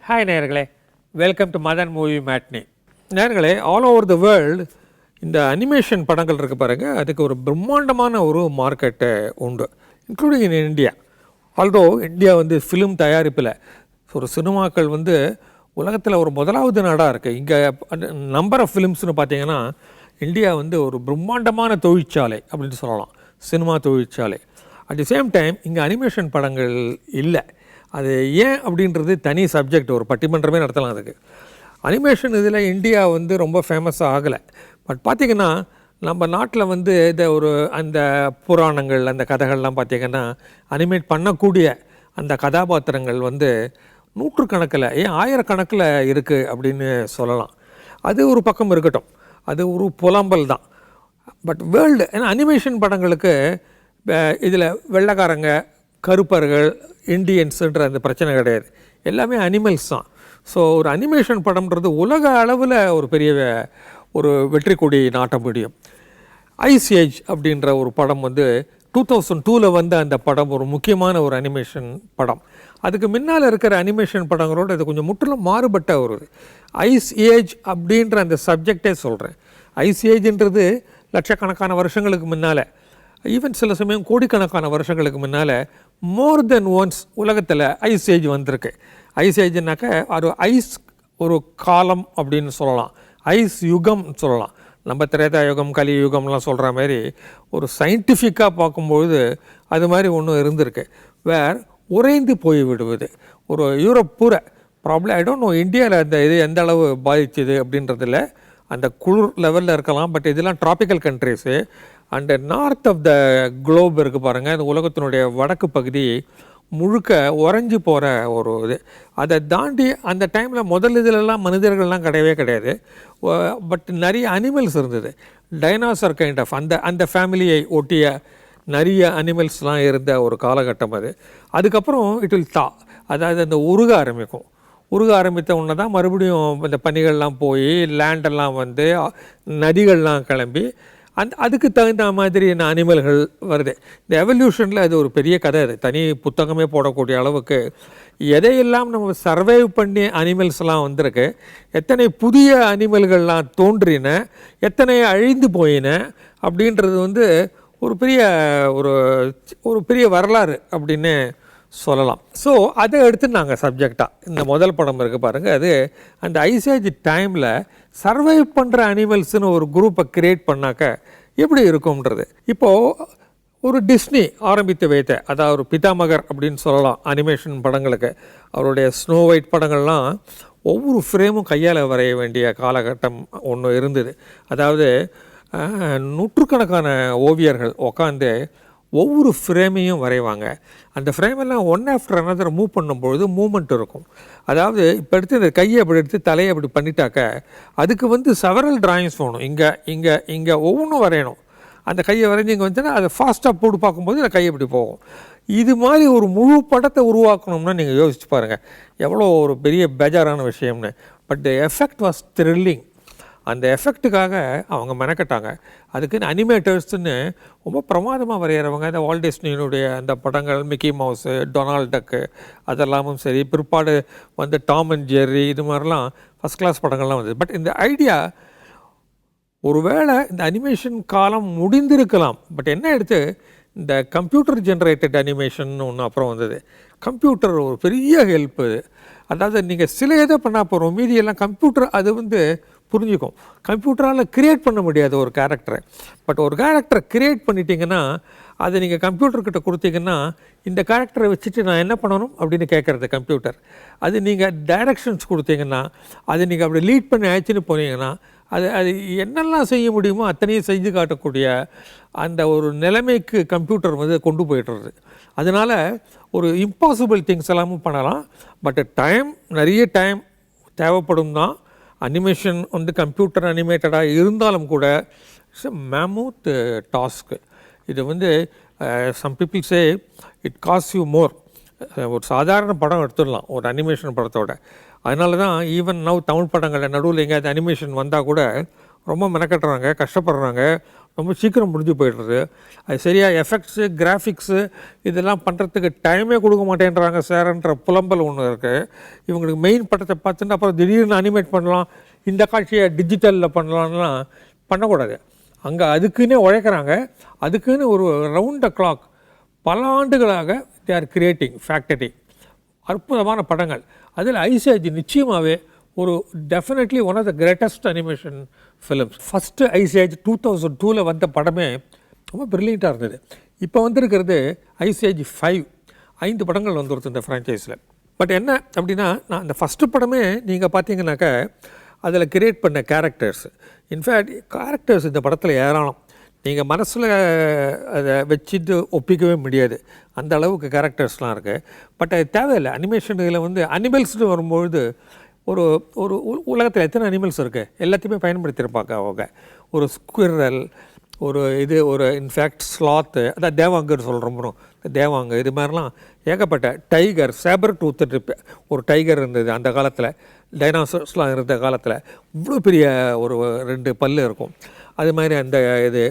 Hi நேயர்களே, welcome to Madan movie matinee. நேயர்களே, all over the world இந்த அனிமேஷன் படங்கள் இருக்குது பாருங்கள், அதுக்கு ஒரு பிரம்மாண்டமான ஒரு மார்க்கெட்டு உண்டு, including in India. Although India வந்து ஃபிலிம் தயாரிப்பில் ஒரு சினிமாக்கள் வந்து உலகத்தில் ஒரு முதலாவது நாடாக இருக்குது. இங்கே நம்பர் ஆஃப் ஃபிலிம்ஸ்னு பார்த்தீங்கன்னா இந்தியா வந்து ஒரு பிரம்மாண்டமான தொழிற்சாலை அப்படின்னு சொல்லலாம், சினிமா தொழிற்சாலை. அட் தி சேம் டைம் இங்கே அனிமேஷன் படங்கள் இல்லை. அது ஏன் அப்படின்றது தனி சப்ஜெக்ட், ஒரு பட்டிமன்றமே நடத்தலாம் அதுக்கு. அனிமேஷன் இதில் இந்தியா வந்து ரொம்ப ஃபேமஸாக ஆகலை. பட் பார்த்திங்கன்னா நம்ம நாட்டில் வந்து ஒரு அந்த புராணங்கள், அந்த கதைகள்லாம் பார்த்திங்கன்னா அனிமேட் பண்ணக்கூடிய அந்த கதாபாத்திரங்கள் வந்து நூற்றுக்கணக்கில், ஏன் ஆயிரக்கணக்கில் இருக்குது அப்படின்னு சொல்லலாம். அது ஒரு பக்கம் இருக்கட்டும், அது ஒரு புலம்பல் தான். பட் வேர்ல்டு, ஏன்னா அனிமேஷன் படங்களுக்கு இதில் வெள்ளைக்காரங்க, கருப்பர்கள், இண்டியன்ஸுன்ற அந்த பிரச்சனை கிடையாது, எல்லாமே அனிமல்ஸ் தான். ஸோ ஒரு அனிமேஷன் படம்ன்றது உலக அளவில் ஒரு பெரிய ஒரு வெற்றி கொடி நாட்ட முடியும். ஐஸ் ஏஜ் அப்படின்ற ஒரு படம் வந்து 2002 வந்த அந்த படம் ஒரு முக்கியமான ஒரு அனிமேஷன் படம். அதுக்கு முன்னால் இருக்கிற அனிமேஷன் படங்களோடு இது கொஞ்சம் முற்றிலும் மாறுபட்ட ஒரு ஐஸ் ஏஜ் அப்படின்ற அந்த சப்ஜெக்டே சொல்கிறேன். ஐஸ் ஏஜ்ன்றது லட்சக்கணக்கான வருஷங்களுக்கு முன்னால், ஈவன் சில சமயம் கோடிக்கணக்கான வருஷங்களுக்கு முன்னால் மோர் தென் ஒன்ஸ் உலகத்தில் ஐஸ் ஏஜ் வந்திருக்கு. ஐஸ் ஏஜ்னாக்க ஒரு ஐஸ் ஒரு காலம் அப்படின்னு சொல்லலாம், ஐஸ் யுகம் சொல்லலாம். நம்ம திரேதா யுகம், கலி யுகம்லாம் சொல்கிற மாதிரி ஒரு சயின்டிஃபிக்காக பார்க்கும்பொழுது அது மாதிரி ஒன்றும் இருந்திருக்கு. வேர் உறைந்து போய் விடுவது ஒரு யூரோப் பூரா ப்ராப்ளம். ஐ டோன்ட் நோ இந்தியாவில் அந்த இது எந்த அளவு பாதிச்சுது அப்படின்றதில்ல, அந்த குளிர் லெவலில் இருக்கலாம். பட் இதெல்லாம் tropical countries. And north of the globe இருக்குது பாருங்கள், இந்த உலகத்தினுடைய வடக்கு பகுதி முழுக்க உறைஞ்சி போகிற ஒரு இது. அதை தாண்டி அந்த டைமில் முதல் இதிலெல்லாம் மனிதர்கள்லாம் கிடையவே கிடையாது. பட் நிறைய அனிமல்ஸ் இருந்தது, டைனாசர் கைண்ட் ஆஃப் அந்த ஃபேமிலியை ஒட்டிய நிறைய அனிமல்ஸ்லாம் இருந்த ஒரு காலகட்டம் அது. அதுக்கப்புறம் இட் வில் அதாவது அந்த உருக ஆரம்பிக்கும். உருக ஆரம்பித்த உடனே தான் மறுபடியும் இந்த பனிகள்லாம் போய் லேண்டெல்லாம் வந்து நதிகள்லாம் கிளம்பி அதுக்கு தகுந்த மாதிரி அனிமல்கள் வருது. இந்த எவல்யூஷனில் அது ஒரு பெரிய கதை, அது தனி புத்தகமே போடக்கூடிய அளவுக்கு எதையெல்லாம் நம்ம சர்வைவ் பண்ணி அனிமல்ஸ்லாம் வந்திருக்கு, எத்தனை புதிய அனிமல்கள்லாம் தோன்றின, எத்தனை அழிந்து போயின அப்படின்றது வந்து ஒரு பெரிய வரலாறு அப்படின்னு சொல்லலாம். ஸோ அதை எடுத்து நாங்கள் சப்ஜெக்டாக இந்த முதல் படம் இருக்குது பாருங்கள், அது அந்த ஐசேஜ் டைமில் சர்வைவ் பண்ணுற அனிமல்ஸ்னு ஒரு குரூப்பை க்ரியேட் பண்ணாக்க எப்படி இருக்கும்ன்றது. இப்போது ஒரு டிஸ்னி ஆரம்பித்து வைத்த, அதாவது ஒரு பிதாமகர் அப்படின்னு சொல்லலாம் அனிமேஷன் படங்களுக்கு. அவருடைய ஸ்னோ ஒயிட் படங்கள்லாம் ஒவ்வொரு ஃப்ரேமும் கையால் வரைய வேண்டிய காலகட்டம் ஒன்று இருந்தது. அதாவது நூற்றுக்கணக்கான ஓவியர்கள் உட்காந்து ஒவ்வொரு ஃப்ரேமையும் வரைவாங்க. அந்த ஃப்ரேமெல்லாம் ஒன் ஆஃப்டர் அனதர் மூவ் பண்ணும்பொழுது மூமெண்ட் இருக்கும். அதாவது இப்போ எடுத்து இந்த கையை அப்படி எடுத்து தலையை அப்படி பண்ணிட்டாக்க அதுக்கு வந்து செவரல் டிராயிங்ஸ் போகணும், இங்கே ஒவ்வொன்றும் வரையணும். அந்த கையை வரைஞ்சி இங்கே வந்துன்னா அதை ஃபாஸ்ட்டாக போட்டு பார்க்கும்போது அந்த கையை இப்படி போகும். இது மாதிரி ஒரு முழு படத்தை உருவாக்கணும்னா நீங்கள் யோசிச்சு பாருங்கள் எவ்வளோ ஒரு பெரிய பேஜாரான விஷயம்னு. But the effect was thrilling. அந்த எஃபெக்ட்டுக்காக அவங்க மெனக்கட்டாங்க. அதுக்குன்னு அனிமேட்டர்ஸ்ன்னு ரொம்ப பிரமாதமாக வரைகிறவங்க, இந்த வால்ட் டிஸ்னியினுடைய அந்த படங்கள், மிக்கி மவுஸு, டொனால்ட் டக்கு, அதெல்லாமும் சரி, பிற்பாடு வந்து டாம் அண்ட் ஜெர்ரி, இது மாதிரிலாம் ஃபஸ்ட் கிளாஸ் படங்கள்லாம் வந்தது. பட் இந்த ஐடியா ஒருவேளை இந்த அனிமேஷன் காலம் முடிந்திருக்கலாம். பட் என்ன எடுத்து இந்த கம்ப்யூட்டர் ஜென்ரேட்டட் அனிமேஷன் ஒன்று அப்புறம் வந்தது. கம்ப்யூட்டர் ஒரு பெரிய ஹெல்ப்பு. அதாவது நீங்கள் சில இதை பண்ணால் போகிறோம், மீதியெல்லாம் கம்ப்யூட்டர் அது வந்து புரிஞ்சுக்கும். கம்ப்யூட்டரால் க்ரியேட் பண்ண முடியாது ஒரு கேரக்டரை. பட் ஒரு கேரக்டரை க்ரியேட் பண்ணிட்டீங்கன்னா அதை நீங்கள் கம்ப்யூட்டர்கிட்ட கொடுத்தீங்கன்னா இந்த கேரக்டரை வச்சுட்டு நான் என்ன பண்ணணும் அப்படின்னு கேட்குறது கம்ப்யூட்டர். அது நீங்கள் டைரக்ஷன்ஸ் கொடுத்தீங்கன்னா, அது நீங்கள் அப்படி லீட் பண்ணி ஆயிடுச்சுன்னு போனீங்கன்னா அது என்னெல்லாம் செய்ய முடியுமோ அத்தனையும் செஞ்சு காட்டக்கூடிய அந்த ஒரு நிலைமைக்கு கம்ப்யூட்டர் வந்து கொண்டு போய்ட்டுறது. அதனால் ஒரு இம்பாசிபிள் திங்ஸ் எல்லாமும் பண்ணலாம். பட் நிறைய டைம் தேவைப்படும் தான். அனிமேஷன் வந்து கம்ப்யூட்டர் அனிமேட்டடாக இருந்தாலும் கூட இட்ஸ் எ மேமூத் டாஸ்க்கு. இது வந்து some people say it cost you more. ஒரு சாதாரண படம் எடுத்துடலாம் ஒரு அனிமேஷன் படத்தோட. அதனால தான் ஈவன் நவ் தமிழ் படங்களில் நடுவில் எங்கேயாவது அனிமேஷன் வந்தால் கூட ரொம்ப மெனக்கட்டுறாங்க, கஷ்டப்படுறாங்க. ரொம்ப சீக்கிரம் முடிஞ்சு போய்டுறது. அது சரியாக எஃபெக்ட்ஸு கிராஃபிக்ஸு இதெல்லாம் பண்ணுறதுக்கு டைமே கொடுக்க மாட்டேன்றாங்க சார்ன்ற புலம்பல் ஒன்று இருக்குது. இவங்களுக்கு மெயின் படத்தை பார்த்துட்டு அப்புறம் திடீர்னு அனிமேட் பண்ணலாம், இந்த காட்சியை டிஜிட்டலில் பண்ணலான்லாம் பண்ணக்கூடாது. அங்கே அதுக்குன்னே உழைக்கிறாங்க. அதுக்குன்னு ஒரு ரவுண்ட் த கிளாக் பல ஆண்டுகளாக தே ஆர் கிரியேட்டிங் ஃபேக்டரி அற்புதமான படங்கள். அதில் ஐஸ் ஏஜ் நிச்சயமாகவே ஒரு definitely one of the greatest animation films. First Ice Age 2002 வந்த படமே ரொம்ப ப்ரில்லியண்ட்டாக இருந்தது. இப்போ வந்திருக்கிறது ஐஸ் ஏஜ் 5 படங்கள் வந்துருது இந்த ஃப்ரான்ச்சைஸில். பட் என்ன அப்படின்னா, நான் அந்த ஃபஸ்ட்டு படமே நீங்கள் பார்த்தீங்கன்னாக்கா அதில் கிரியேட் பண்ண கேரக்டர்ஸ், இன்ஃபேக்ட் கேரக்டர்ஸ் இந்த படத்தில் ஏராளம். நீங்கள் மனசில் அதை வச்சுட்டு ஒப்பிக்கவே முடியாது, அந்த அளவுக்கு கேரக்டர்ஸ்லாம் இருக்குது. பட் அது தேவையில்லை. அனிமேஷனில் வந்து அனிமல்ஸ்னு வரும்பொழுது ஒரு ஒரு உலகத்தில் எத்தனை அனிமல்ஸ் இருக்குது எல்லாத்தையுமே பயன்படுத்தியிருப்பாங்க அவங்க. ஒரு ஸ்குவிரல், ஒரு இன்ஃபேக்ட் ஸ்லாத்து, அதான் தேவாங்கன்னு சொல்கிறோம், தேவாங்க, இது மாதிரிலாம் ஏகப்பட்ட டைகர், சேபர் டூத்து ஒரு டைகர் இருந்தது அந்த காலத்தில், டைனாசர்ஸ்லாம் இருந்த காலத்தில். இவ்வளோ பெரிய ஒரு 2 பல் இருக்கும். அது மாதிரி அந்த இது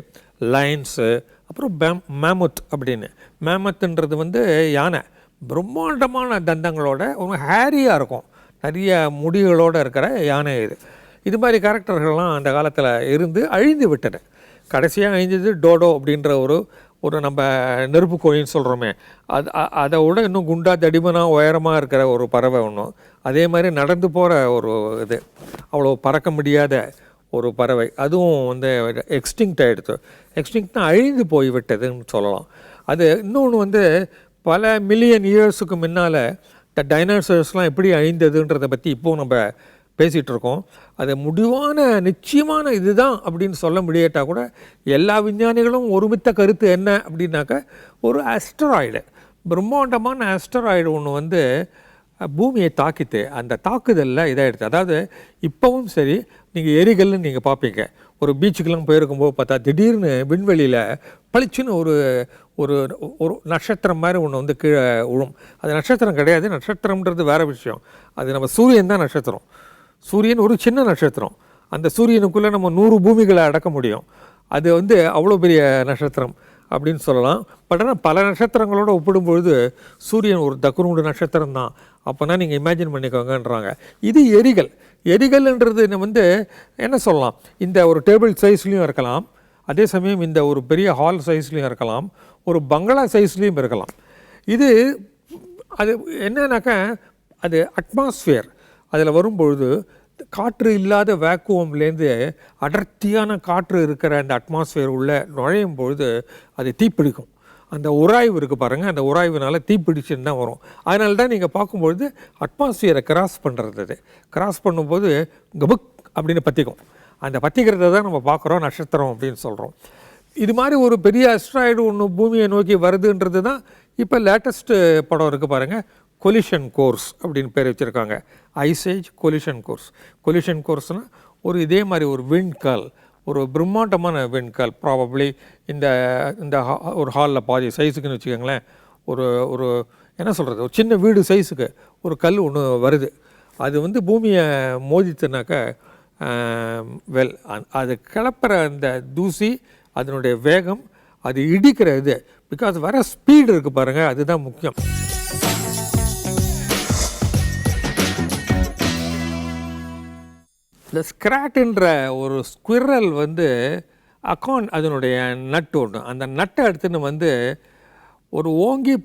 லைன்ஸு, அப்புறம் மேமத் அப்படின்னு. மேமத்துன்றது வந்து யானை, பிரம்மாண்டமான தந்தங்களோட ஒரு ஹேரியாக இருக்கும், நிறைய முடிகளோடு இருக்கிற யானை இது. இது மாதிரி கேரக்டர்கள்லாம் அந்த காலத்தில் இருந்து அழிந்து விட்டது. கடைசியாக அழிஞ்சது டோடோ அப்படின்ற ஒரு நம்ம நெருப்பு கோழின்னு சொல்கிறோமே, அதை விட இன்னும் குண்டா தடிமனாக உயரமாக இருக்கிற ஒரு பறவை ஒன்றும். அதே மாதிரி நடந்து போகிற ஒரு இது, அவ்வளோ பறக்க முடியாத ஒரு பறவை, அதுவும் வந்து எக்ஸ்டிங்க்ட் ஆகிடுது. எக்ஸ்டிங்க்ட்னா அழிந்து போய் விட்டதுன்னு சொல்லலாம். அது இன்னொன்று வந்து பல மில்லியன் இயர்ஸுக்கு முன்னால் இந்த டைனோசர்ஸ்லாம் எப்படி அழிந்ததுன்றதை பற்றி இப்போது நம்ம பேசிகிட்டு இருக்கோம். அது முடிவான நிச்சயமான இதுதான் அப்படின்னு சொல்ல முடியாட்டால் கூட எல்லா விஞ்ஞானிகளும் ஒருமித்த கருத்து என்ன அப்படின்னாக்கா, ஒரு ஆஸ்டராய்டு, பிரம்மாண்டமான ஆஸ்டராய்டு ஒன்று வந்து பூமியை தாக்கித்து அந்த தாக்குதலில் இதாகிடுது. அதாவது இப்போவும் சரி, நீங்கள் எரிகல்னு நீங்கள் பார்ப்பீங்க, ஒரு பீச்சுக்கெல்லாம் போயிருக்கும்போது பார்த்தா திடீர்னு விண்வெளியில் பளிச்சுன்னு ஒரு ஒரு ஒரு நட்சத்திரம் மாதிரி ஒன்று வந்து கீழே விழும். அது நட்சத்திரம் கிடையாது, நட்சத்திரம்ன்றது வேறு விஷயம். அது நம்ம சூரியன் தான் நட்சத்திரம். சூரியன் ஒரு சின்ன நட்சத்திரம், அந்த சூரியனுக்குள்ளே நம்ம 100 பூமிகளை அடக்க முடியும். அது வந்து அவ்வளோ பெரிய நட்சத்திரம் அப்படின்னு சொல்லலாம். பட் ஆனால் பல நட்சத்திரங்களோடு ஒப்பிடும்பொழுது சூரியன் ஒரு தக்குனூடு நட்சத்திரம் தான். அப்போனா நீங்கள் இமேஜின் பண்ணிக்கோங்கன்றாங்க. இது எரிகல்ன்றது வந்து என்ன சொல்லலாம், இந்த ஒரு டேபிள் சைஸ்லேயும் இருக்கலாம், அதே சமயம் இந்த ஒரு பெரிய ஹால் சைஸ்லேயும் இருக்கலாம், ஒரு பங்களா சைஸ்லேயும் இருக்கலாம். இது அது என்னன்னாக்கா, அது அட்மாஸ்ஃபியர் அதில் வரும்பொழுது காற்று இல்லாத வேக்குவம்லேருந்து அடர்த்தியான காற்று இருக்கிற அந்த அட்மாஸ்ஃபியர் உள்ளே நுழையும் பொழுது அது தீப்பிடிக்கும். அந்த உராய்வு இருக்குது பாருங்கள், அந்த உராய்வுனால தீப்பிடிச்சுன்னு தான் வரும். அதனால தான் நீங்கள் பார்க்கும்பொழுது அட்மாஸ்ஃபியரை கிராஸ் பண்ணுறது, கிராஸ் பண்ணும்போது கபுக் அப்படின்னு பற்றிக்கும். அந்த பற்றிக்கிறத தான் நம்ம பார்க்குறோம் நட்சத்திரம் அப்படின்னு சொல்கிறோம். இது மாதிரி ஒரு பெரிய அஸ்ட்ராய்டு ஒன்று பூமியை நோக்கி வருதுன்றது தான் இப்போ லேட்டஸ்ட்டு படம் இருக்குது பாருங்கள், கொலிஷன் கோர்ஸ் அப்படின்னு பேர் வச்சுருக்காங்க. Ice age collision course. கொலிஷன் கோர்ஸ்னால் ஒரு இதே மாதிரி ஒரு விண்ட்கால், ஒரு பிரம்மாண்டமான விண்ட்கால், ப்ராபப்ளி இந்த இந்த ஒரு ஹாலில் பாதி சைஸுக்குன்னு வச்சுக்கோங்களேன், ஒரு என்ன சொல்கிறது, ஒரு சின்ன வீடு சைஸுக்கு ஒரு கல் ஒன்று வருது. அது வந்து பூமியை மோதித்துனாக்கா அது கிளப்புற அந்த தூசி, அதனுடைய வேகம், அது இடிக்கிற இது, பிகாஸ் வர ஸ்பீடு இருக்குது பாருங்கள், அதுதான் முக்கியம். இந்த ஸ்க்ராட்டுன்ற ஒரு ஸ்குவிரல் வந்து அதனுடைய நட்டு ஒன்று, அந்த நட்டை எடுத்துன்னு வந்து ஒரு ஓங்கி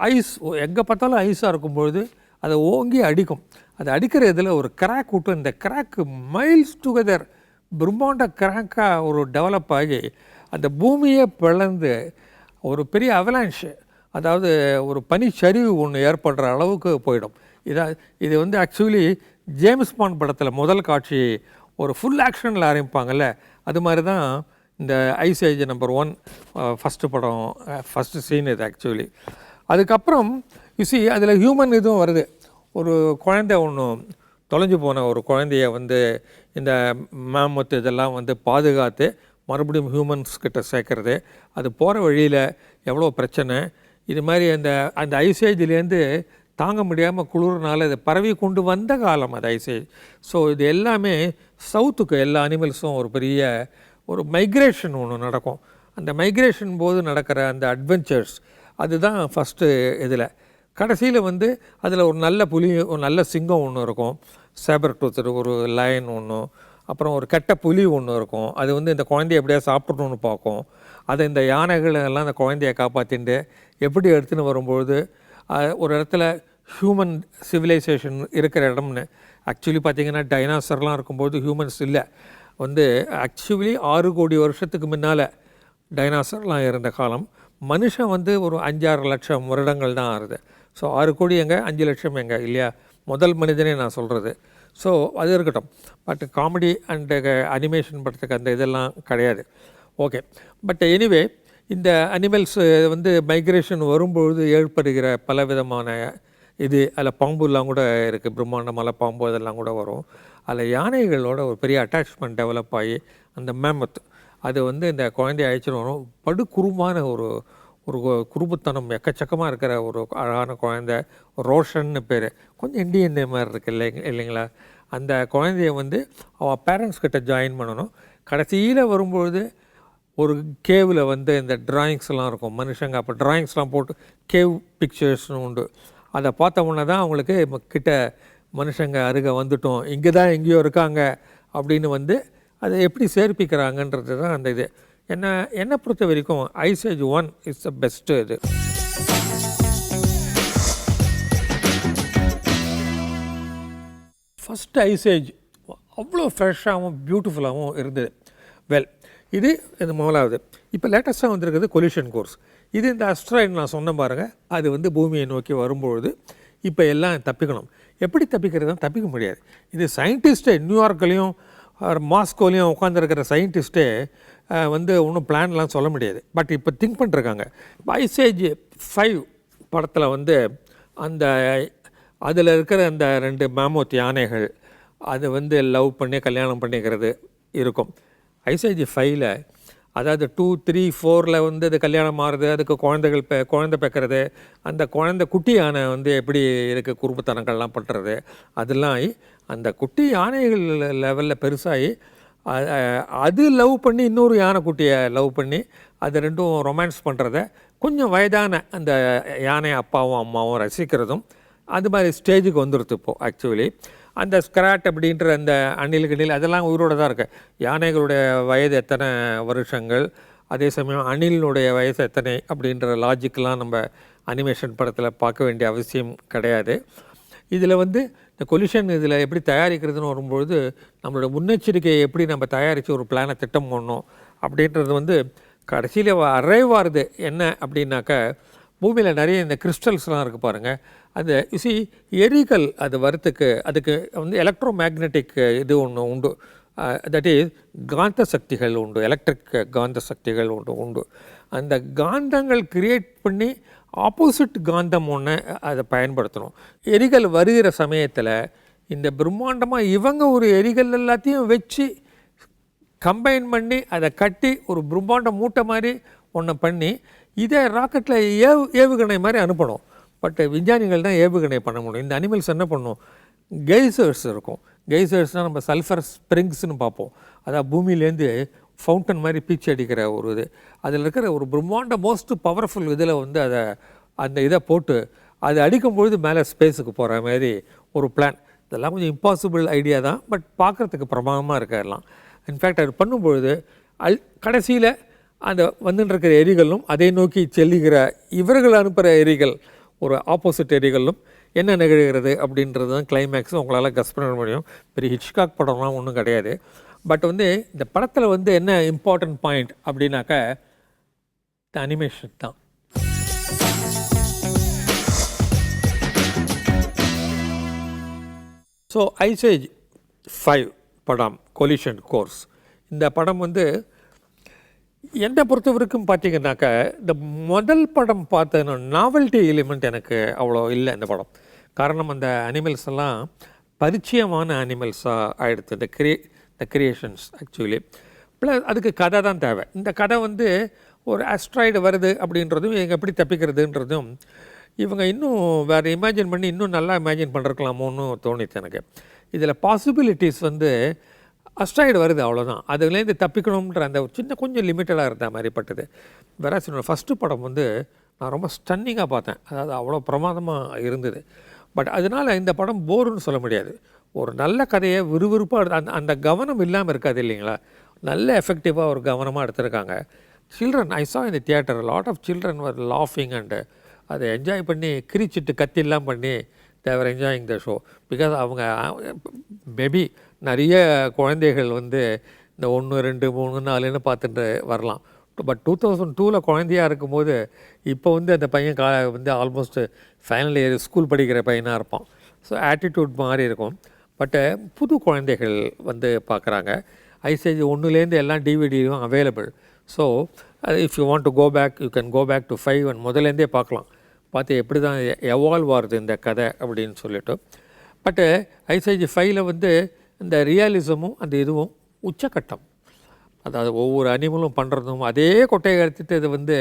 ஐஸ், எங்கே பார்த்தாலும் ஐஸாக இருக்கும்பொழுது அதை ஓங்கி அடிக்கும். அது அடிக்கிற இதில் ஒரு கிராக் விட்டு, இந்த கிராக்கு மைல்ஸ் டுகெதர் பிரம்மாண்ட கிராக்காக ஒரு டெவலப் ஆகி அந்த பூமியை பிளந்து ஒரு பெரிய அவலான்ஷ், அதாவது ஒரு பனிச்சரிவு ஒன்று ஏற்படுற அளவுக்கு போயிடும். இது வந்து ஆக்சுவலி ஜேம்ஸ் பாண்ட் படத்தில் முதல் காட்சி ஒரு ஃபுல் ஆக்ஷனில் ஆரம்பிப்பாங்கள்ல, அது மாதிரி தான் இந்த ஐஸ் ஏஜ் நம்பர் 1 ஃபஸ்ட்டு படம், ஃபஸ்ட்டு சீன் இது ஆக்சுவலி. அதுக்கப்புறம் யூசி அதில் ஹியூமன் இதுவும் வருது. ஒரு குழந்தை ஒன்று தொலைஞ்சு போன ஒரு குழந்தைய வந்து இந்த மேமத் இதெல்லாம் வந்து பாதுகாத்து மறுபடியும் ஹியூமன்ஸ் கிட்ட சேர்க்குறது, அது போகிற வழியில் எவ்வளோ பிரச்சனை. இது மாதிரி அந்த ஐஸ் ஏஜ்லேருந்து தாங்க முடியாமல் குளிர்னால இது பரவி கொண்டு வந்த காலம் அது ஐஸ் ஏஜ். ஸோ இது எல்லாமே சவுத்துக்கு எல்லா அனிமல்ஸும் ஒரு பெரிய ஒரு மைக்ரேஷன் ஒன்று நடக்கும். அந்த மைக்ரேஷன் போது நடக்கிற அந்த அட்வென்ச்சர்ஸ் அதுதான் ஃபஸ்ட்டு இதில். கடைசியில் வந்து அதில் ஒரு நல்ல புலி, ஒரு நல்ல சிங்கம் ஒன்று இருக்கும், சேபர் டூத்தர் ஒரு லயன் ஒன்று, அப்புறம் ஒரு கெட்ட புலி ஒன்று இருக்கும். அது வந்து இந்த குழந்தைய எப்படியா சாப்பிட்ணுன்னு பார்க்கும். அதை இந்த யானைகள் எல்லாம் அந்த குழந்தைய காப்பாற்றிட்டு எப்படி எடுத்துன்னு வரும்பொழுது ஒரு இடத்துல ஹியூமன் சிவிலைசேஷன் இருக்கிற இடம்னு ஆக்சுவலி பார்த்திங்கன்னா டைனாசர்லாம் இருக்கும்போது ஹியூமன்ஸ் இல்லை. வந்து ஆக்சுவலி 6 கோடி வருஷத்துக்கு முன்னால் டைனாசர்லாம் இருந்த காலம். மனுஷன் வந்து ஒரு 5-6 லட்சம் வருடங்கள் தான் ஆகுது. ஸோ 6 கோடி எங்கே, 5 லட்சம் எங்கே இல்லையா, முதல் மனிதனே நான் சொல்கிறது. ஸோ அது இருக்கட்டும். பட் காமெடி அண்டு அனிமேஷன் படத்துக்கு அந்த இதெல்லாம் கிடையாது. ஓகே, பட் எனிவே இந்த அனிமல்ஸ் வந்து மைக்ரேஷன் வரும்பொழுது ஏற்படுகிற பலவிதமான இது, அதில் பாம்புலாம் கூட இருக்குது, பிரம்மாண்டமான பாம்பு அதெல்லாம் கூட வரும். அதில் யானைகளோட ஒரு பெரிய அட்டாச்மெண்ட் டெவலப் ஆகி அந்த மேமத் அது வந்து இந்த குழந்தைய அழைச்சிட்டு வரும். படுகுறுமான ஒரு ஒரு குறும்புத்தனம் எக்கச்சக்கமாக இருக்கிற ஒரு அழகான குழந்தை, ரோஷன்னு பேர், கொஞ்சம் இண்டியன் மாதிரி இருக்குது இல்லைங்களா. அந்த குழந்தைய வந்து அவள் பேரண்ட்ஸ் கிட்ட ஜாயின் பண்ணணும். கடைசியில் வரும்பொழுது ஒரு கேவில் வந்து இந்த ட்ராயிங்ஸ்லாம் இருக்கும் மனுஷங்க, அப்போ ட்ராயிங்ஸ்லாம் போட்டு கேவ் பிக்சர்ஸ்னு உண்டு. அதை பார்த்தோம்னா தான் அவங்களுக்கு கிட்ட மனுஷங்க அருகே வந்துட்டோம், இங்கே தான் எங்கேயோ இருக்காங்க அப்படின்னு வந்து அதை எப்படி சேர்ப்பிக்கிறாங்கன்றது தான் அந்த இது. என்னை பொறுத்த வரைக்கும் Ice Age 1 is the best. இது ஃபஸ்ட்டு ஐஸ் ஏஜ் அவ்வளோ ஃப்ரெஷ்ஷாகவும் பியூட்டிஃபுல்லாகவும் இருந்தது. இது முதலாவது. இப்போ லேட்டஸ்ட்டாக வந்திருக்கிறது கொலிஷன் கோர்ஸ். இது இந்த அஸ்ட்ராய்டு நான் சொன்ன பாருங்கள், அது வந்து பூமியை நோக்கி வரும்பொழுது இப்போ எல்லாம் தப்பிக்கணும். எப்படி தப்பிக்கிறது? தப்பிக்க முடியாது. இது சயின்டிஸ்ட்டே நியூயார்க்லேயும் மாஸ்கோலையும் உட்காந்துருக்கிற சயின்டிஸ்ட்டே வந்து ஒன்றும் பிளான்லாம் சொல்ல முடியாது. பட் இப்போ திங்க் பண்ணிருக்காங்க. ஐஸ் ஏஜ் 5 படத்தில் வந்து அந்த அதில் இருக்கிற அந்த 2 மேமோத் யானைகள் அது வந்து லவ் பண்ணி கல்யாணம் பண்ணிக்கிறது இருக்கும். ஐஸ் ஏஜ் 5ல் அதாவது 2, 3, 4ல் வந்து அது கல்யாணம் ஆகிறது, அதுக்கு குழந்தை பெக்கிறது, அந்த குழந்தை குட்டி யானை வந்து எப்படி இருக்க குறும்புத்தனங்கள்லாம் பண்ணுறது, அதெல்லாம் அந்த குட்டி யானைகள் லெவலில் பெருசாகி அது லவ் பண்ணி இன்னொரு யானைக்குட்டியை லவ் பண்ணி அது ரெண்டும் ரொமான்ஸ் பண்ணுறத கொஞ்சம் வயதான அந்த யானை அப்பாவும் அம்மாவும் ரசிக்கிறதும் அது மாதிரி ஸ்டேஜுக்கு வந்துடுது இப்போது. ஆக்சுவலி அந்த ஸ்க்ராட் அப்படின்ற அந்த அணில் அதெல்லாம் உயிரோடு தான் இருக்குது. யானைகளுடைய வயது எத்தனை வருஷங்கள், அதே சமயம் அணிலினுடைய வயசு எத்தனை அப்படின்ற லாஜிக்கெலாம் நம்ம அனிமேஷன் படத்தில் பார்க்க வேண்டிய அவசியம் கிடையாது. இதில் வந்து இந்த கொலிஷன் இதில் எப்படி தயாரிக்கிறதுன்னு வரும்பொழுது நம்மளோட முன்னெச்சரிக்கையை எப்படி நம்ம தயாரித்து ஒரு பிளானை திட்டம் பண்ணணும் அப்படின்றது வந்து கடைசியில் அரைவ் ஆகுது. என்ன அப்படின்னாக்கா பூமியில் நிறைய இந்த கிறிஸ்டல்ஸ்லாம் இருக்குது பாருங்கள், அந்த எரிகல் அது வரத்துக்கு அதுக்கு வந்து எலக்ட்ரோ மேக்னெட்டிக் இது ஒன்று உண்டு. தட் இஸ் காந்த சக்திகள் உண்டு, எலக்ட்ரிக் காந்த சக்திகள் உண்டு. அந்த காந்தங்கள் கிரியேட் பண்ணி ஆப்போசிட் காந்தம் ஒன்று அதை பயன்படுத்தணும். எரிகல் வருகிற சமயத்தில் இந்த பிரம்மாண்டமாக இவங்க ஒரு எரிகல் எல்லாத்தையும் வச்சு கம்பைன் பண்ணி அதை கட்டி ஒரு பிரம்மாண்ட மூட்டை மாதிரி ஒன்று பண்ணி இதை ராக்கெட்டில் ஏவுகணை மாதிரி அனுப்பணும். பட் விஞ்ஞானிகள் தான் ஏவுகணை பண்ண முடியும். இந்த அனிமல்ஸ் என்ன பண்ணும், கெய்சர்ஸ் இருக்கும். கெய்சர்ஸ்னால் நம்ம சல்ஃபர் ஸ்ப்ரிங்ஸ்னு பார்ப்போம். அதாவது பூமியிலேருந்து ஃபவுண்டன் மாதிரி பீச்சு அடிக்கிற ஒரு இது, அதில் இருக்கிற ஒரு பிரம்மாண்ட மோஸ்ட் பவர்ஃபுல் இதில் வந்து அந்த இதை போட்டு அது அடிக்கும்பொழுது மேலே ஸ்பேஸுக்கு போகிற மாதிரி ஒரு பிளான். இதெல்லாம் கொஞ்சம் இம்பாசிபிள் ஐடியா தான், பட் பார்க்குறதுக்கு பிரமாதமாக இருக்கலாம். இன்ஃபேக்ட் அது பண்ணும்பொழுது கடைசியில் அந்த வந்துட்டுருக்கிற எரிகளும் அதை நோக்கி செல்லுகிற இவர்கள் அனுப்புகிற எரிகள் ஒரு ஆப்போசிட் எரிகளும் என்ன நிகழ்கிறது அப்படின்றது தான் கிளைமேக்ஸும் உங்களால் கஸ் பண்ண முடியும். பெரிய ஹிட்ச்காக் படம்லாம் ஒன்றும் கிடையாது. பட் வந்து இந்த படத்தில் வந்து என்ன இம்பார்ட்டன்ட் பாயிண்ட் அப்படின்னாக்கா இந்த அனிமேஷன் தான். ஸோ ஐஸ் ஏஜ் 5 படம் கொலிஷன் கோர்ஸ், இந்த படம் வந்து என்னை பொறுத்த வரைக்கும் பார்த்தீங்கன்னாக்கா இந்த முதல் படம் பார்த்த நாவல்ட்டி எலிமெண்ட் எனக்கு அவ்வளோ இல்லை இந்த படம். காரணம் அந்த அனிமல்ஸ் எல்லாம் பரிச்சயமான அனிமல்ஸாக ஆகிடுது, இந்த கிரியேஷன்ஸ் ஆக்சுவலி. ப்ளஸ் அதுக்கு கதை தான் தேவை. இந்த கதை வந்து ஒரு ஆஸ்ட்ராய்டு வருது அப்படின்றதும் இவங்க எப்படி தப்பிக்கிறதுன்றதும் இவங்க இன்னும் வேறு இமேஜின் பண்ணி இன்னும் நல்லா இமேஜின் பண்ணிருக்கலாமோன்னு தோணிச்சு எனக்கு. இதில் பாசிபிலிட்டிஸ் வந்து அஸ்ட்ராய்டு வருது அவ்வளோதான். அதுலேருந்து தப்பிக்கணுன்ற அந்த சின்ன கொஞ்சம் லிமிட்டடாக இருந்த மாதிரி பட்டது. வேற என்னோடய ஃபஸ்ட்டு படம் வந்து நான் ரொம்ப ஸ்டன்னிங்காக பார்த்தேன். அதாவது அவ்வளோ பிரமாதமாக இருந்தது. பட் அதனால் இந்த படம் போருன்னு சொல்ல முடியாது. ஒரு நல்ல கதையை விறுவிறுப்பாக அந்த அந்த கவனம் இல்லாமல் இருக்காது இல்லைங்களா? நல்ல எஃபெக்டிவாக ஒரு கவனமாக எடுத்திருக்காங்க. Children I saw in the theatre lot of children were லாஃபிங் அண்டு அதை என்ஜாய் பண்ணி கிரிச்சிட்டு கத்திலாம் பண்ணி they were enjoying the show. Because அவங்க மேபி நிறைய குழந்தைகள் வந்து இந்த 1, 2, 3, 4ன்னு பார்த்துட்டு வரலாம். பட் 2002 குழந்தையாக இருக்கும்போது இப்போ வந்து அந்த பையன் வந்து ஆல்மோஸ்ட் ஃபைனல் இயர் ஸ்கூல் படிக்கிற பையனாக இருப்பான். ஸோ ஆட்டிடியூட் மாதிரி இருக்கும். பட்டு புது குழந்தைகள் வந்து பார்க்குறாங்க. ஐசேஜ் 1லேருந்து எல்லாம் டிவிடியும் available. So if you want to go back you can go back to 5 and முதலேருந்தே பார்க்கலாம். பார்த்து எப்படி தான் எவால்வ் ஆகுது இந்த கதை அப்படின்னு சொல்லிட்டு. பட்டு ஐசேஜ் 5ல் வந்து இந்த ரியாலிசமும் அந்த இதுவும் உச்சக்கட்டம். அதாவது ஒவ்வொரு அனிமலும் பண்ணுறதும் அதே கொட்டையை எடுத்துகிட்டு இது வந்து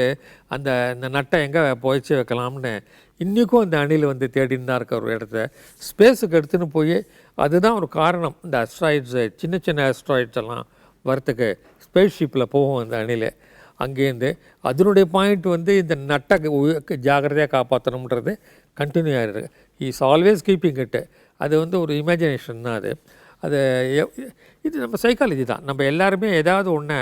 அந்த இந்த நட்டை எங்கே புதைச்சி வைக்கலாம்னு இன்றைக்கும் அந்த அணில் வந்து தேடின்னு தான் இருக்க ஒரு இடத்த ஸ்பேஸுக்கு எடுத்துன்னு போய் அதுதான் ஒரு காரணம். இந்த அஸ்ட்ராய்ட்ஸு சின்ன சின்ன அஸ்ட்ராய்ட்ஸ் எல்லாம் வரத்துக்கு ஸ்பேஸ் ஷிப்பில் போகும் அந்த அணில். அங்கேருந்து அதனுடைய பாயிண்ட் வந்து இந்த நட்டை ஜாகிரதையாக காப்பாற்றணுன்றது கண்டினியூ ஆகிருக்கு. இஸ் ஆல்வேஸ் கீப்பிங் இட்டு. அது வந்து ஒரு இமேஜினேஷன் தான் அது. அது இது நம்ம சைக்காலஜி தான். நம்ம எல்லாருமே ஏதாவது ஒன்றை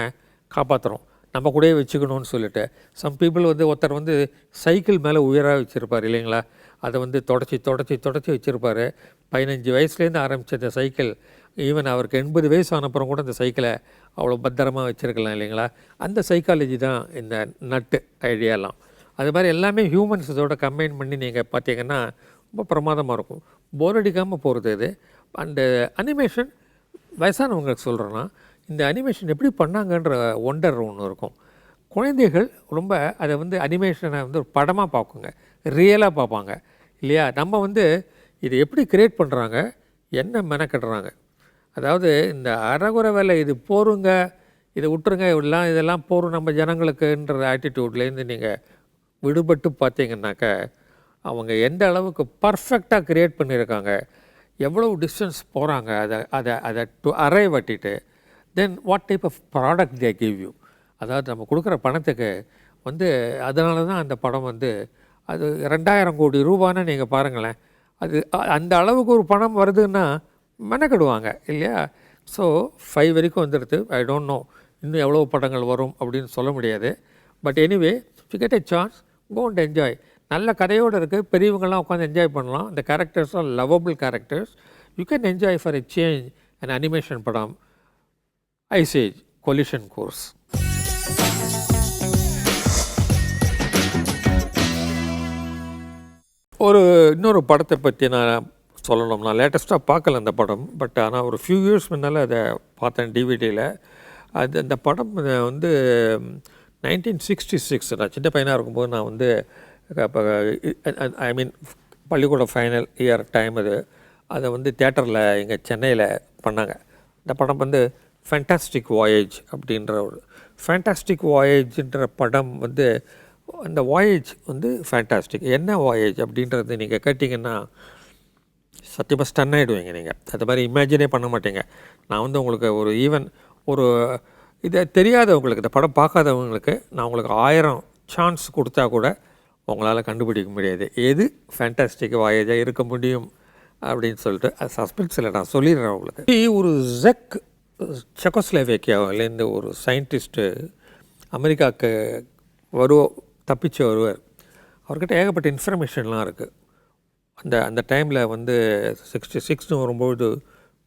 காப்பாற்றுறோம் நம்ம கூடயே வச்சுக்கணும்னு சொல்லிட்டு. சம் பீப்புள் வந்து ஒருத்தர் வந்து சைக்கிள் மேலே உயராக வச்சுருப்பார் இல்லைங்களா? அதை வந்து தொடச்சி வச்சுருப்பார். 15 வயசுலேருந்து ஆரம்பித்த அந்த சைக்கிள் ஈவன் அவருக்கு 80 வயசு ஆனப்புறம் கூட அந்த சைக்கிளை அவ்வளோ பத்திரமாக வச்சுருக்கலாம் இல்லைங்களா? அந்த சைக்காலஜி தான் இந்த நட்டு ஐடியாலாம். அது மாதிரி எல்லாமே ஹியூமன்ஸ் இதோட கம்பைன் பண்ணி நீங்கள் பார்த்தீங்கன்னா ரொம்ப பிரமாதமாக இருக்கும். போர் அடிக்காமல் போகிறது இது. அண்டு அனிமேஷன் வயசானவங்களுக்கு சொல்கிறேன்னா இந்த அனிமேஷன் எப்படி பண்ணாங்கன்ற ஒண்டர் ஒன்று இருக்கும். குழந்தைகள் ரொம்ப அதை வந்து அனிமேஷனை வந்து ஒரு படமாக பார்க்குங்க, ரியலாக பார்ப்பாங்க இல்லையா? நம்ம வந்து இதை எப்படி க்ரியேட் பண்ணுறாங்க, என்ன மெனக்கட்டுறாங்க. அதாவது இந்த அறகுறை வேலை இது போருங்க, இதை விட்டுருங்க, இதெல்லாம் போரும் நம்ம ஜனங்களுக்குன்ற ஆட்டிடியூட்லேருந்து நீங்கள் விடுபட்டு பார்த்தீங்கன்னாக்க அவங்க எந்த அளவுக்கு பர்ஃபெக்டாக க்ரியேட் பண்ணியிருக்காங்க, எவ்வளவு டிஸ்டன்ஸ் போகிறாங்க, அதை டு அரைவ் அட்டிட்டு then what type of product they give you. அதாவது நம்ம கொடுக்குற பணத்துக்கு வந்து அதனால தான் அந்த படம் வந்து அது 2000 கோடி ரூபான்னு நீங்கள் பாருங்களேன். அது அந்த அளவுக்கு ஒரு பணம் வருதுன்னா மெனக்கிடுவாங்க இல்லையா? ஸோ 5 வரைக்கும் வந்துடுது. ஐ டோன்ட் நோ இன்னும் எவ்வளோ படங்கள் வரும் அப்படின்னு சொல்ல முடியாது. But anyway you get a chance, go and enjoy. நல்ல கதையோடு இருக்குது, பெரியவங்களாம் உட்காந்து என்ஜாய் பண்ணலாம். இந்த characters are lovable characters. You can enjoy for a change and animation படம் ஐசேஜ் கொலிஷன் கோர்ஸ். இன்னொரு படத்தை பற்றி நான் சொல்லணும்னா லேட்டஸ்ட்டாக பார்க்கல அந்த படம். பட் ஆனால் ஒரு ஃபியூ இயர்ஸ் முன்னால் அதை பார்த்தேன் டிவிடியில். அந்த படம் வந்து 1966 நான் சின்ன பையனாக இருக்கும்போது நான் வந்து இப்போ ஐ மீன் பள்ளிக்கூட ஃபைனல் இயர் டைம் அதை வந்து தியேட்டரில் இங்கே சென்னையில் பண்ணாங்க. இந்த படம் வந்து ஃபேண்டாஸ்டிக் வாயேஜ் அப்படின்ற ஒரு ஃபேண்டாஸ்டிக் வாயேஜ்ன்ற படம் வந்து அந்த வாயேஜ் வந்து ஃபேண்டாஸ்டிக். என்ன வாயேஜ் அப்படின்றது நீங்கள் கேட்டிங்கன்னா சத்தியமாக ஸ்டன் ஆகிடுவீங்க. நீங்கள் அது மாதிரி இமேஜினே பண்ண மாட்டீங்க. நான் வந்து உங்களுக்கு ஒரு ஈவன் ஒரு இதை தெரியாதவங்களுக்கு, இந்த படம் பார்க்காதவங்களுக்கு நான் உங்களுக்கு 1000 சான்ஸ் கொடுத்தா கூட உங்களால் கண்டுபிடிக்க முடியாது எது ஃபேண்டாஸ்டிக் வாயேஜாக இருக்க முடியும் அப்படின்னு சொல்லிட்டு. அது சஸ்பென்ஸ் இல்லை, நான் சொல்லிடுறேன் உங்களுக்கு. ஒரு செக்கோஸ்லோவேக்கியாவிலேருந்து ஒரு சயின்டிஸ்ட்டு அமெரிக்காவுக்கு தப்பிச்சு வருவார். அவர்கிட்ட ஏகப்பட்ட இன்ஃபர்மேஷன்லாம் இருக்குது. அந்த டைமில் வந்து 66 வரும்பொழுது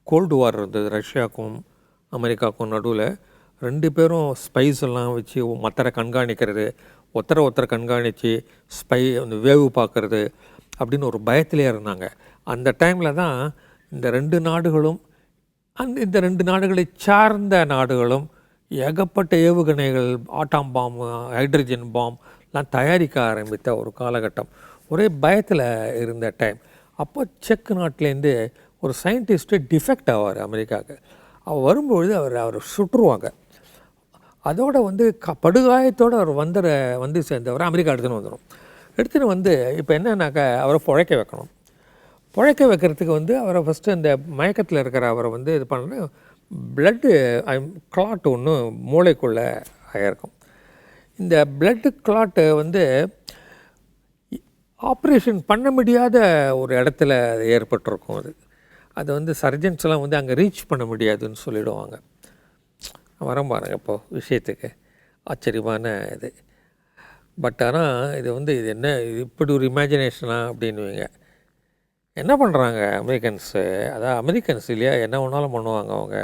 கோல்டு வார் இருந்தது. ரஷ்யாவுக்கும் அமெரிக்காவுக்கும் நடுவில் 2 பேரும் ஸ்பைஸ் எல்லாம் வச்சு மற்றரை கண்காணிக்கிறது, ஒருத்தரை கண்காணித்து ஸ்பை அந்த வேவு பார்க்குறது அப்படின்னு ஒரு பயத்திலே இருந்தாங்க. அந்த டைமில் தான் இந்த 2 நாடுகளும் இந்த 2 நாடுகளை சார்ந்த நாடுகளும் ஏகப்பட்ட ஏவுகணைகள், ஆட்டாம் பாம், ஹைட்ரஜன் பாம்லாம் தயாரிக்க ஆரம்பித்த ஒரு காலகட்டம். ஒரே பயத்தில் இருந்த டைம். அப்போ செக் நாட்டிலேருந்து ஒரு சயின்டிஸ்ட்டு டிஃபெக்ட் ஆவார் அமெரிக்காவுக்கு. அவர் வரும்பொழுது அவர் சுட்டுருவாங்க. அதோடு வந்து படுகாயத்தோடு அவர் வந்து சேர்ந்தவர் அமெரிக்கா எடுத்துன்னு வந்து இப்போ என்னன்னாக்கா அவரை பிழைக்க வைக்கணும். பிழைக்க வைக்கிறதுக்கு வந்து அவரை ஃபஸ்ட்டு அந்த மயக்கத்தில் இருக்கிற அவரை வந்து இது பண்ணணும். பிளட்டு கிளாட் ஒன்று மூளைக்குள்ளே ஆகிருக்கும். இந்த பிளட்டு கிளாட்டு வந்து ஆப்ரேஷன் பண்ண முடியாத ஒரு இடத்துல அது ஏற்பட்டிருக்கும். அது வந்து சர்ஜன்ஸ்லாம் வந்து அங்கே ரீச் பண்ண முடியாதுன்னு சொல்லிவிடுவாங்க. வரம் பாருங்க இப்போது விஷயத்துக்கு ஆச்சரியமான இது. பட் ஆனால் இது வந்து இது என்ன இப்படி ஒரு இமேஜினேஷனா அப்படின்னுவீங்க. என்ன பண்ணுறாங்க அமெரிக்கன்ஸு, அதான் அமெரிக்கன்ஸ் இல்லையா, என்ன வேணாலும் பண்ணுவாங்க அவங்க.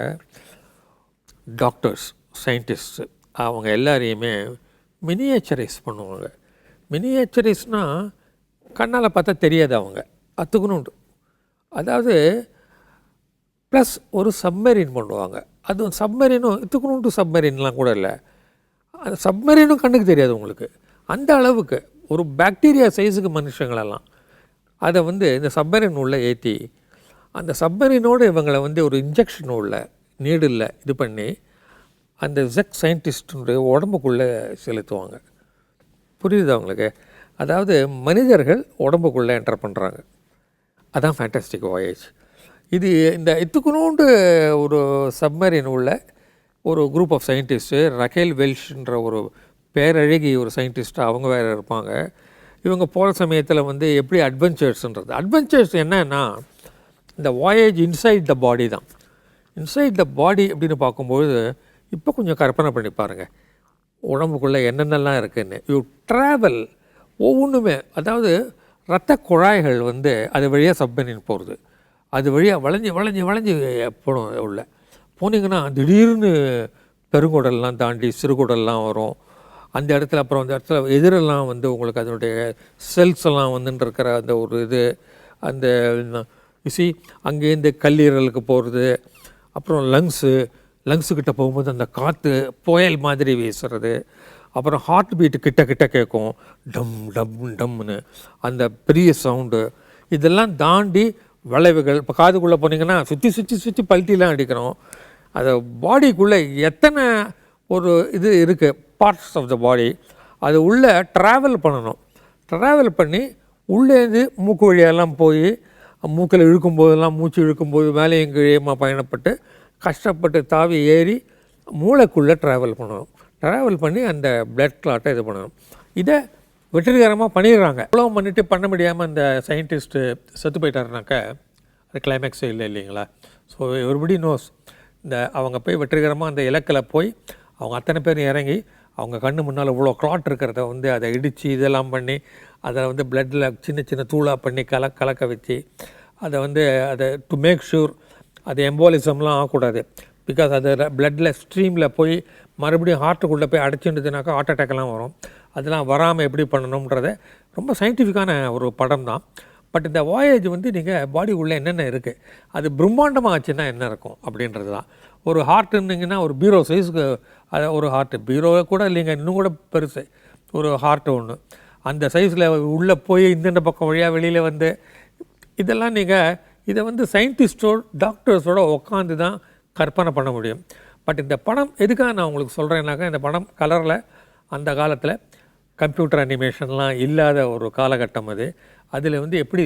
டாக்டர்ஸ், சயின்டிஸ்ட்டு அவங்க எல்லாரையுமே மினியேச்சரைஸ் பண்ணுவாங்க. மினியேச்சரைஸ்னால் கண்ணால் பார்த்தா தெரியாது, அவங்க அத்துக்கணுண்டு. அதாவது ப்ளஸ் ஒரு சப்மெரின் பண்ணுவாங்க. அதுவும் சப்மெரினும் இத்துக்கணுண்டு சப்மெரின்லாம் கூட இல்லை, அந்த சப்மெரினும் கண்ணுக்கு தெரியாது உங்களுக்கு. அந்த அளவுக்கு ஒரு பாக்டீரியா சைஸுக்கு மனுஷங்களெல்லாம் அதை வந்து இந்த சப்மெரின் உள்ள ஏற்றி அந்த சப்மெரினோடு இவங்களை வந்து ஒரு இன்ஜெக்ஷன் உள்ள நீடில் இது பண்ணி அந்த சயின்டிஸ்டுடைய உடம்புக்குள்ளே செலுத்துவாங்க. புரியுது அவங்களுக்கு? அதாவது மனிதர்கள் உடம்புக்குள்ளே என்டர் பண்ணுறாங்க. அதான் ஃபேண்டாஸ்டிக் வாயேஜ். இது இந்த இத்துக்குனோண்டு ஒரு சப்மரீன் உள்ள ஒரு குரூப் ஆஃப் சயின்டிஸ்ட்டு, ரகேல் வெல்ஷ்ன்ற ஒரு பேரழகி ஒரு சயின்டிஸ்ட்டு அவங்க வேறு இருப்பாங்க. இவங்க போகிற சமயத்தில் வந்து எப்படி அட்வென்ச்சர்ஸ் என்னன்னா இந்த வாயேஜ் இன்சைட் த பாடி தான். இன்சைட் த பாடி அப்படின்னு பார்க்கும்பொழுது இப்போ கொஞ்சம் கற்பனை பண்ணி பாருங்கள் உடம்புக்குள்ளே என்னென்னலாம் இருக்குதுன்னு. யூ ட்ராவல் ஒவ்வொன்றுமே, அதாவது இரத்த குழாய்கள் வந்து அது வழியாக சப்மரீன் போகிறது, அது வழியாக வளைஞ்சி வளைஞ்சி வளைஞ்சி போடும். உள்ள போனீங்கன்னா திடீர்னு பெருங்குடல்லாம் தாண்டி சிறுகுடல்லாம் வரும். அந்த இடத்துல அப்புறம் அந்த இடத்துல எதிரெல்லாம் வந்து உங்களுக்கு அதனுடைய செல்ஸ் எல்லாம் வந்துட்டு இருக்கிற அந்த ஒரு இது, அந்த இசி அங்கேருந்து கல்லீரலுக்கு போகிறது. அப்புறம் லங்ஸுக்கிட்ட போகும்போது அந்த காற்று புயல் மாதிரி வீசுறது. அப்புறம் ஹார்ட் பீட்டு கிட்ட கிட்ட கேட்கும், டம் டம் டம்னு அந்த பெரிய சவுண்டு. இதெல்லாம் தாண்டி விளைவுகள். இப்போ காதுக்குள்ளே போனீங்கன்னா சுற்றி சுற்றி சுற்றி பல்ட்டிலாம் அடிக்கிறோம். அது பாடிக்குள்ளே எத்தனை ஒரு இது இருக்குது, பார்ட்ஸ் ஆஃப் த பாடி, அது உள்ளே ட்ராவல் பண்ணணும். ட்ராவல் பண்ணி உள்ளேருந்து மூக்கு வழியெல்லாம் போய் மூக்கில் இழுக்கும்போதெல்லாம் மூச்சு இழுக்கும்போது மேலேயும் கீழேயுமா பயணப்பட்டு கஷ்டப்பட்டு தாவி ஏறி மூளைக்குள்ளே ட்ராவல் பண்ணணும். ட்ராவல் பண்ணி அந்த பிளட் கிளாட்டை இது பண்ணணும். இதை வெற்றிகரமாக பண்ணிடுறாங்க. இவ்வளோ பண்ணிவிட்டு பண்ண முடியாமல் அந்த சயின்டிஸ்ட்டு செத்து போயிட்டாருனாக்கா அது கிளைமேக்ஸே இல்லை இல்லைங்களா? ஸோ எவ்ரிபடி நோஸ் இந்த அவங்க போய் வெற்றிகரமாக அந்த இலக்கில் போய் அவங்க அத்தனை பேரும் இறங்கி அவங்க கண்ணு முன்னால் இவ்வளோ கிளாட் இருக்கிறத வந்து அதை இடித்து இதெல்லாம் பண்ணி அதை வந்து பிளட்டில் சின்ன சின்ன தூளாக பண்ணி கலக்க வச்சு அதை வந்து அதை டு மேக் ஷூர் அது எம்போலிசம்லாம் ஆகக்கூடாது. பிகாஸ் அது பிளட்டில் ஸ்ட்ரீமில் போய் மறுபடியும் ஹார்ட்டுக்குள்ளே போய் அடைச்சிட்டுதுனாக்கா ஹார்ட் அட்டாக்லாம் வரும். அதெல்லாம் வராமல் எப்படி பண்ணணுன்றத ரொம்ப சயின்டிஃபிக்கான ஒரு படம் தான். பட் இந்த வாயேஜ் வந்து நீங்கள் பாடி உள்ளே என்னென்ன இருக்குது, அது பிரம்மாண்டமாக ஆச்சுன்னா என்ன இருக்கும் அப்படின்றது தான். ஒரு ஹார்ட்டுன்னிங்கன்னா ஒரு பீரோ சைஸுக்கு அதை ஒரு ஹார்ட்டு, பீரோவை கூட இல்லைங்க, இன்னும் கூட பெருசு ஒரு ஹார்ட்டு ஒன்று, அந்த சைஸில் உள்ளே போய் இந்தந்த பக்கம் வழியாக வெளியில் வந்து இதெல்லாம் நீங்கள் இதை வந்து சயின்டிஸ்டோட டாக்டர்ஸோடு உட்காந்து தான் கற்பனை பண்ண முடியும். பட் இந்த படம் எதுக்காக நான் உங்களுக்கு சொல்கிறேன்னாக்கா, இந்த படம் கலரில் அந்த காலத்தில் கம்ப்யூட்டர் அனிமேஷன்லாம் இல்லாத ஒரு காலகட்டம் அது. அதில் வந்து எப்படி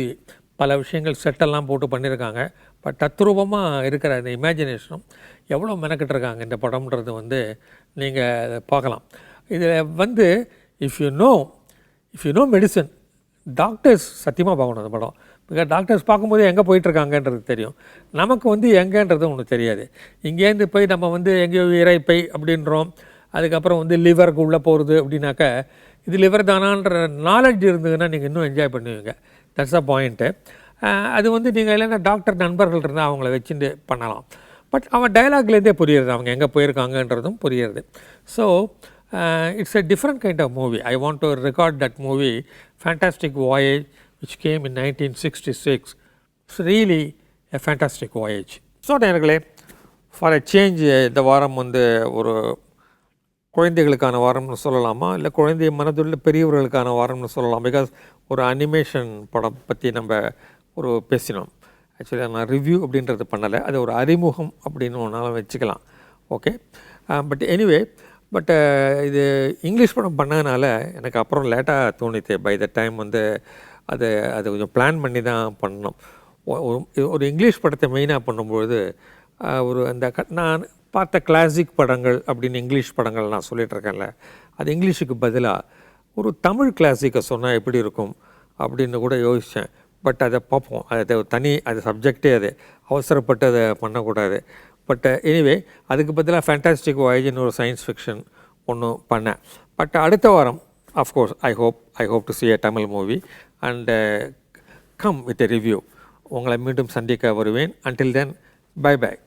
பல விஷயங்கள் செட்டெல்லாம் போட்டு பண்ணியிருக்காங்க. பட் தத்ரூபமாக இருக்கிற அந்த இமேஜினேஷனும் எவ்வளோ மெனக்கிட்டுருக்காங்க இந்த படம்ன்றது வந்து நீங்கள் பார்க்கலாம். இதில் வந்து if you know medicine, doctors சத்தியமாக பார்க்கணும் அந்த படம். பிகாஸ் டாக்டர்ஸ் பார்க்கும்போது எங்கே போயிட்டுருக்காங்கன்றது தெரியும், நமக்கு வந்து எங்கேன்றது ஒன்று தெரியாது. இங்கேருந்து போய் நம்ம வந்து எங்கேயோ இறைப்பை அப்படின்றோம், அதுக்கப்புறம் வந்து லிவருக்கு உள்ளே போகிறது அப்படின்னாக்கா இது லிவர் தானான்ற நாலேஜ் இருந்ததுன்னா நீங்கள் இன்னும் என்ஜாய் பண்ணுவீங்க. That's a point. அது வந்து நீங்கள் இல்லைன்னா டாக்டர் நண்பர்கள் இருந்தால் அவங்கள வச்சுட்டு பண்ணலாம். பட் அவன் டைலாக்லேருந்தே புரியுறது அவங்க எங்கே போயிருக்காங்கன்றதும் புரியுறது. So it's a different kind of movie. I want to record that movie, Fantastic Voyage, which came in 1966. It's really a fantastic voyage. So நேயர்களே, ஃபார் a change இந்த வாரம் வந்து ஒரு குழந்தைகளுக்கான வாரம்னு சொல்லலாமா, இல்லை குழந்தை மனதுள்ள பெரியவர்களுக்கான வாரம்னு சொல்லலாம். பிகாஸ் ஒரு அனிமேஷன் படம் பற்றி நம்ம ஒரு பேசினோம். ஆக்சுவலி நான் ரிவ்யூ அப்படின்றது பண்ணலை, அது ஒரு அறிமுகம் அப்படின்னு ஒன்றாலும் வச்சுக்கலாம். ஓகே, பட் எனிவே, பட் இது இங்கிலீஷ் படம் பண்ணதுனால எனக்கு அப்புறம் லேட்டாக தோணித்து. பை த டைம் வந்து அது கொஞ்சம் பிளான் பண்ணி தான் பண்ணோம். ஒரு இங்கிலீஷ் படத்தை மெயினாக பண்ணும்பொழுது ஒரு அந்த நான் பார்த்த கிளாசிக் படங்கள் அப்படின்னு இங்கிலீஷ் படங்கள் நான் சொல்லிகிட்டு இருக்கேன்ல, அது இங்கிலீஷுக்கு பதிலாக ஒரு தமிழ் கிளாசிக்கை சொன்னால் எப்படி இருக்கும் அப்படின்னு கூட யோசித்தேன். பட் அதை பார்ப்போம், அது சப்ஜெக்டே அது, அவசரப்பட்டு அதை பண்ணக்கூடாது. பட் எனிவே அதுக்கு பதிலாக ஃபேண்டாஸ்டிக் வாயேஜ்னு ஒரு சயின்ஸ் ஃபிக்ஷன் ஒன்று பண்ணேன். பட் அடுத்த வாரம் of course I hope to see a Tamil movie and come with a review. உங்களை மீண்டும் சந்திக்க வருவேன். until then, bye bye.